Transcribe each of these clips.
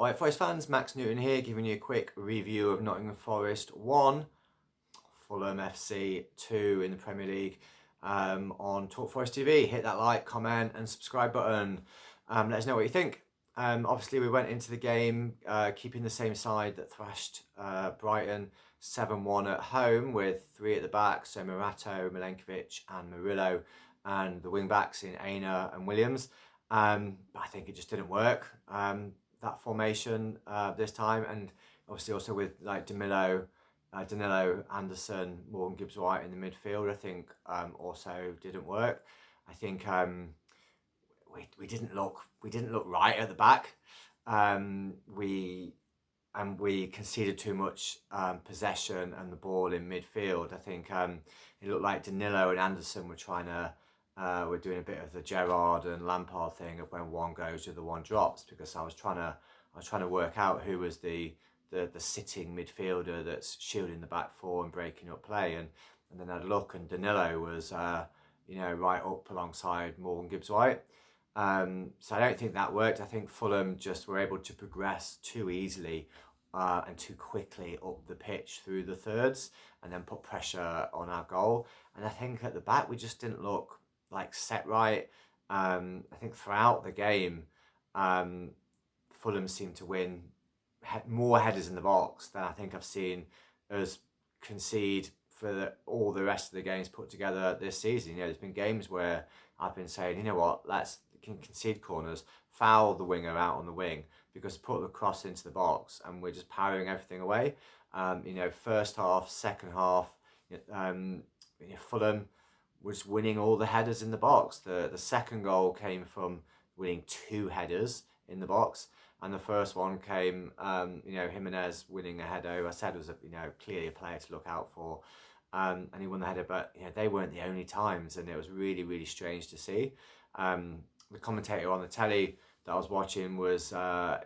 Right, Forest fans, Max Newton here, giving you a quick review of Nottingham Forest 1, Fulham FC 2 in the Premier League on Talk Forest TV. Hit that like, comment and subscribe button. Let us know what you think. Obviously, we went into the game keeping the same side that thrashed Brighton 7-1 at home with 3 at the back, so Morato, Milenkovic and Murillo, and the wing-backs in Aina and Williams. But I think it just didn't work. That formation this time, and obviously also with like Danilo, Anderson, Morgan Gibbs-White in the midfield, I think also didn't work. I think we didn't look right at the back. We conceded too much possession and the ball in midfield. I think it looked like Danilo and Anderson were trying to. We're doing a bit of the Gerrard and Lampard thing of when one goes, the other one drops, because I was trying to work out who was the sitting midfielder that's shielding the back four and breaking up play, and then I'd look and Danilo was right up alongside Morgan Gibbs-White. So I don't think that worked. I think Fulham just were able to progress too easily and too quickly up the pitch through the thirds and then put pressure on our goal. And I think at the back we just didn't look like set right. I think throughout the game, Fulham seemed to win more headers in the box than I think I've seen us concede for all the rest of the games put together this season. There's been games where I've been saying, you know what, let's concede corners, foul the winger out on the wing, because put the cross into the box and we're just powering everything away. First half, second half, Fulham was winning all the headers in the box. The second goal came from winning 2 headers in the box, and the first one came, Jimenez winning a header. I said was clearly a player to look out for, and he won the header. But they weren't the only times, and it was really, really strange to see. The commentator on the telly that I was watching was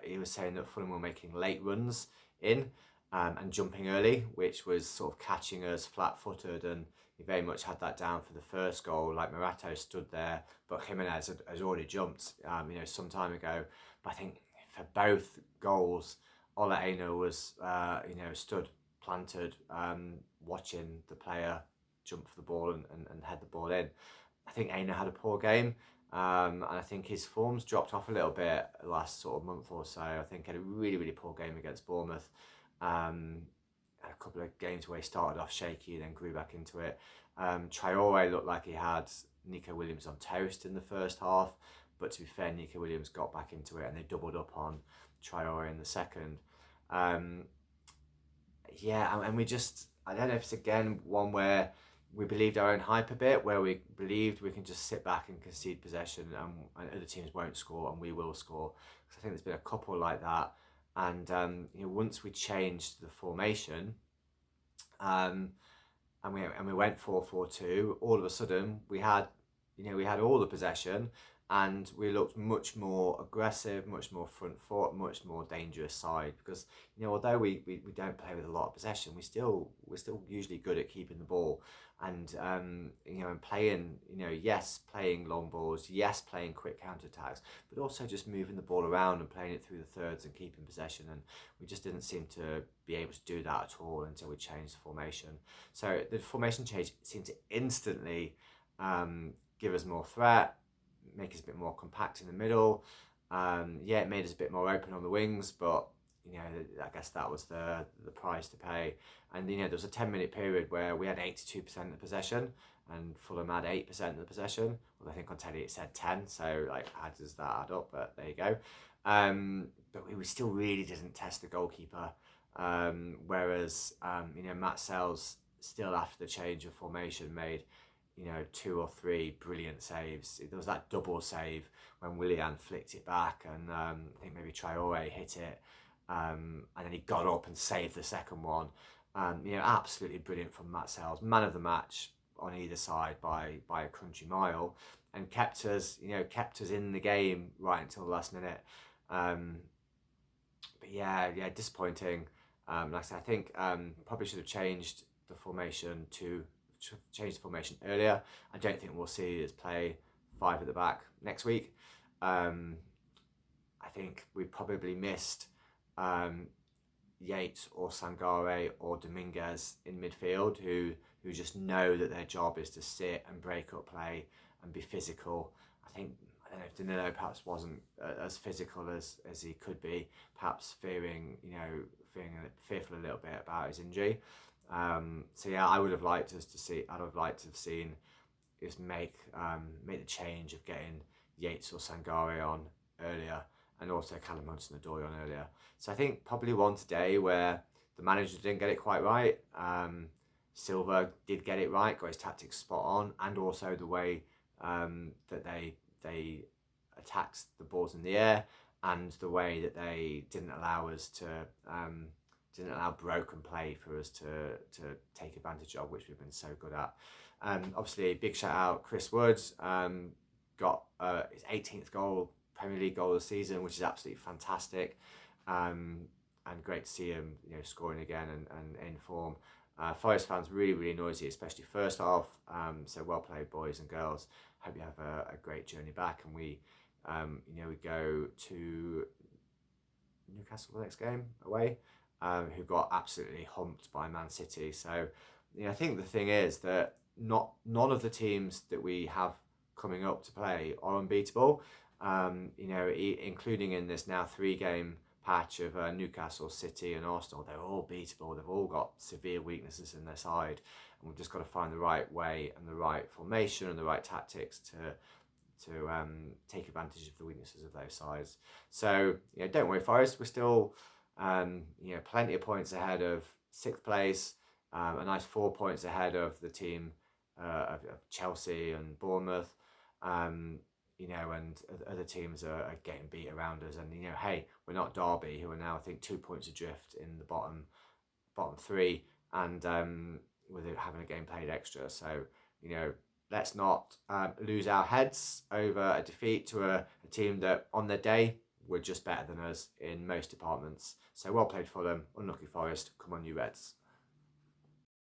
he was saying that Fulham were making late runs in and jumping early, which was sort of catching us flat-footed, and he very much had that down for the first goal. Like Morato stood there, but Jimenez has already jumped, some time ago. But I think for both goals, Ola Aina was, stood planted, watching the player jump for the ball and head the ball in. I think Aina had a poor game, and I think his form's dropped off a little bit the last sort of month or so. I think he had a really, really poor game against Bournemouth. A couple of games where he started off shaky, then grew back into it. Traore looked like he had Nico Williams on toast in the first half, but to be fair, Nico Williams got back into it and they doubled up on Traore in the second. And we just, I don't know if it's again one where we believed our own hype a bit, where we believed we can just sit back and concede possession and other teams won't score and we will score. Because I think there's been a couple like that. And once we changed the formation, and we went 4-4-2, all of a sudden we had all the possession, and we looked much more aggressive, much more front foot, much more dangerous side. Because although we don't play with a lot of possession, we're still usually good at keeping the ball, and and playing playing long balls, playing quick counter attacks, but also just moving the ball around and playing it through the thirds and keeping possession. And we just didn't seem to be able to do that at all until we changed the formation. So the formation change seemed to instantly give us more threat, make us a bit more compact in the middle. It made us a bit more open on the wings, but I guess that was the price to pay. And there was a 10-minute period where we had 82% of the possession and Fulham had 8% of the possession. Well, I think on telly it said 10, so how does that add up? But there you go. But we still really didn't test the goalkeeper. Whereas Matt Sells still, after the change of formation, made 2 or 3 brilliant saves. There was that double save when Willian flicked it back, and I think maybe Traore hit it, and then he got up and saved the second one. Absolutely brilliant from Matt Sells, man of the match on either side by a country mile, and kept us in the game right until the last minute. But disappointing. Like I said, I think probably should have changed the formation earlier. I don't think we'll see us play 5 at the back next week. I think we probably missed Yates or Sangare or Dominguez in midfield who just know that their job is to sit and break up play and be physical. I don't know if Danilo perhaps wasn't as physical as he could be, perhaps fearing fearful a little bit about his injury. So yeah, I would have liked us to see. I'd have liked to have seen us make the change of getting Yates or Sangare on earlier, and also Callum Hudson-Odoi on earlier. So I think probably one today where the manager didn't get it quite right. Silva did get it right, got his tactics spot on, and also the way that they attacked the balls in the air, and the way that they didn't allow us to didn't allow broken play for us to take advantage of, which we've been so good at. Obviously, big shout out Chris Woods, got his 18th goal, Premier League goal of the season, which is absolutely fantastic, and great to see him scoring again and in form. Forest fans really noisy, especially first half. So well played, boys and girls. Hope you have a great journey back, and we we go to Newcastle the next game away, who got absolutely humped by Man City. So I think the thing is that none of the teams that we have coming up to play are unbeatable. Including in this now 3-game patch of Newcastle, City and Arsenal, they're all beatable. They've all got severe weaknesses in their side, and we've just got to find the right way and the right formation and the right tactics to take advantage of the weaknesses of those sides. So don't worry, Forest. We're still plenty of points ahead of 6th place, a nice 4 points ahead of the team of Chelsea and Bournemouth. And other teams are getting beat around us. And hey, we're not Derby, who are now I think 2 points adrift in the bottom 3, and with it having a game played extra. So let's not lose our heads over a defeat to a team that on their day were just better than us in most departments. So well played, Fulham. Unlucky Forest. Come on, you Reds.